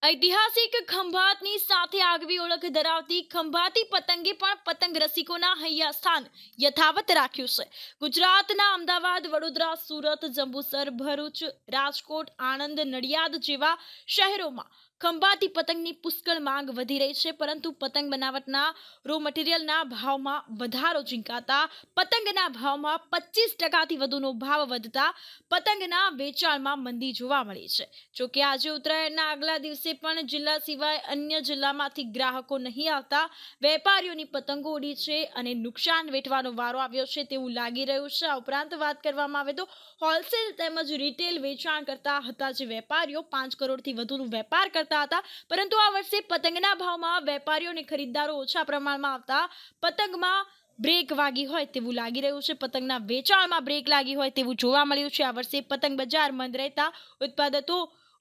ઐતિહાસિક ખંભાતની સાથે આગવી ઓળખ ધરાવતી ખંભાતી પતંગે પણ પતંગ રસિકોના હૈયા સ્થાન યથાવત રાખ્યું છે। ગુજરાતના અમદાવાદ, વડોદરા, સુરત, જંબુસર, ભરૂચ, રાજકોટ, આણંદ, નડિયાદ જેવા શહેરોમાં ખંભાતી પતંગની પુષ્કળ માંગ વધી રહી છે, પરંતુ પતંગ બનાવટના રો મટીરિયલના ભાવમાં વધારો ઝીંકાતા પતંગના ભાવમાં 25%થી વધુનો ભાવ વધતા પતંગના વેચાણમાં મંદી જોવા મળી છે। જોકે આજે ઉત્તરાયણના આગલા દિવસે પણ જિલ્લા સિવાય અન્ય જિલ્લામાંથી ગ્રાહકો નહીં આવતા વેપારીઓની પતંગો ઉડી છે અને નુકસાન વેઠવાનો વારો આવ્યો છે તેવું લાગી રહ્યું છે। આ ઉપરાંત વાત કરવામાં આવે તો હોલસેલ તેમજ રિટેલ વેચાણ કરતા હતા જે વેપારીઓ 5 કરોડથી વધુનો વેપાર કરતા હતા, પરંતુ આ વર્ષે પતંગના ભાવમાં વેપારીઓ અને ખરીદદારો ઓછા પ્રમાણમાં આવતા પતંગમાં બ્રેક વાગી હોય તેવું લાગી રહ્યું છે। પતંગના વેચાણમાં બ્રેક લાગી હોય તેવું જોવા મળ્યું છે। આ વર્ષે પતંગ બજાર મંદ રહેતા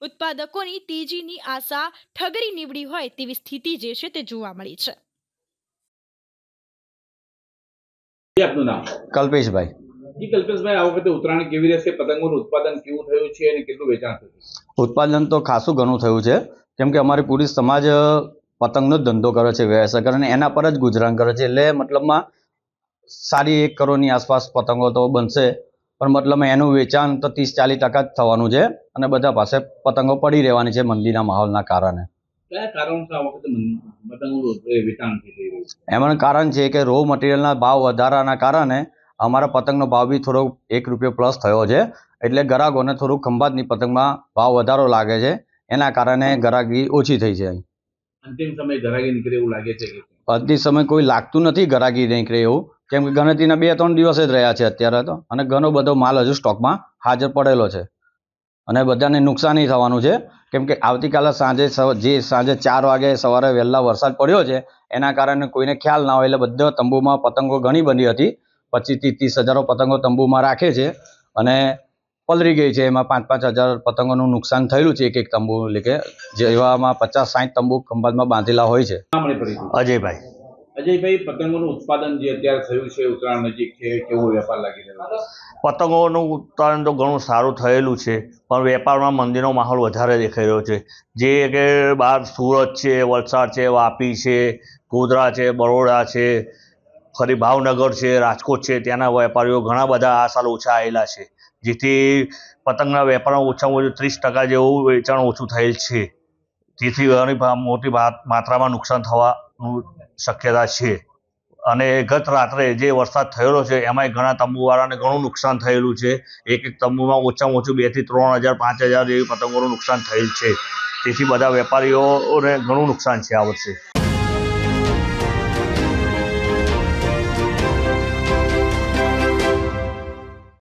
ઉત્પાદકોની તેજીની આશા ઠગરી નીવડી હોય તેવી સ્થિતિ જે છે તે જોવા મળી છે। આપનું નામ? કલ્પેશભાઈ। જી કલ્પેશભાઈ, આ વખતે ઉત્તરાયણ કેવી રહેશે? પતંગોનું ઉત્પાદન કેવું થયું છે અને કેટલું વેચાણ થયું? ઉત્પાદન તો ખાસું ઘણું થયું છે, કેમ કે અમારી પૂરી સમાજ પતંગનો જ ધંધો કરે છે, વ્યવસાય કરે અને એના પર જ ગુજરાન કરે છે। એટલે મતલબમાં સારી 1 કરોડની આસપાસ પતંગો તો બનશે, પણ મતલબમાં એનું વેચાણ તો 30-40% જ થવાનું છે અને બધા પાસે પતંગો પડી રહેવાની છે મંદીના માહોલના કારણે। કયા કારણોસર આ વખતે પતંગોનું વેચાણ થઈ રહ્યું છે? એમાં કારણ છે કે રો મટીરિયલના ભાવ વધારાના કારણે અમારા પતંગનો ભાવ બી થોડો 1 રૂપિયો પ્લસ થયો છે, એટલે ગ્રાહકોને થોડું ખંભાતની પતંગમાં ભાવ વધારો લાગે છે, એના કારણે ગ્રાહકી ઓછી થઈ છે। અંતિમ સમય ગ્રાહકી નીકળે એવું લાગે છે કે અંતિમ સમય કોઈ લાગતું નથી ગ્રાહકી નીકળે એવું, કેમ કે ગણતરીના 2-3 દિવસ જ રહ્યા છે અત્યારે તો, અને ઘણો બધો માલ હજુ સ્ટોકમાં હાજર પડેલો છે અને બધાને નુકસાની થવાનું છે, કેમ કે આવતીકાલે સાંજે 4 વાગે સવારે વહેલા વરસાદ પડ્યો છે, એના કારણે કોઈને ખ્યાલ ના હોય એટલે બધા તંબુમાં પતંગો ઘણી બની હતી, 25-30 હજારો પતંગો તંબુમાં રાખે છે અને પલરી ગઈ છે। એમાં 5-5 હજાર પતંગોનું નુકસાન થયેલું છે એક તંબુ, એટલે કે જેવામાં 50-60 તંબુ ખંભાતમાં બાંધેલા હોય છે। અજયભાઈ। અજયભાઈ, પતંગોનું ઉત્પાદન જે અત્યારે થયું છે, ઉત્તરાયણ નજીક છે, કેવો વેપાર લાગી રહ્યો છે? પતંગોનું ઉત્પાદન તો ઘણું સારું થયેલું છે, પણ વેપારમાં મંદીનો માહોલ વધારે દેખાઈ રહ્યો છે। જે કે બહાર સુરત છે, વલસાડ છે, વાપી છે, ગોધરા છે, બરોડા છે, ફરી ભાવનગર છે, રાજકોટ છે, ત્યાંના વેપારીઓ ઘણા બધા આ સાલ ઓછા આવેલા છે, જેથી પતંગના વેપારમાં ઓછામાં ઓછું 30% જેવું વેચાણ ઓછું થયેલ છે, જેથી ઘણી મોટી માત્રામાં નુકસાન થવાનું શક્યતા છે। અને ગત રાત્રે જે વરસાદ થયેલો છે એમાંય ઘણા તંબુવાળાને ઘણું નુકસાન થયેલું છે। એક તંબુમાં ઓછામાં ઓછું 2 થી 3 હજાર 5 હજાર જેવી પતંગોનું નુકસાન થયેલ છે, તેથી બધા વેપારીઓને ઘણું નુકસાન છે આ વર્ષે।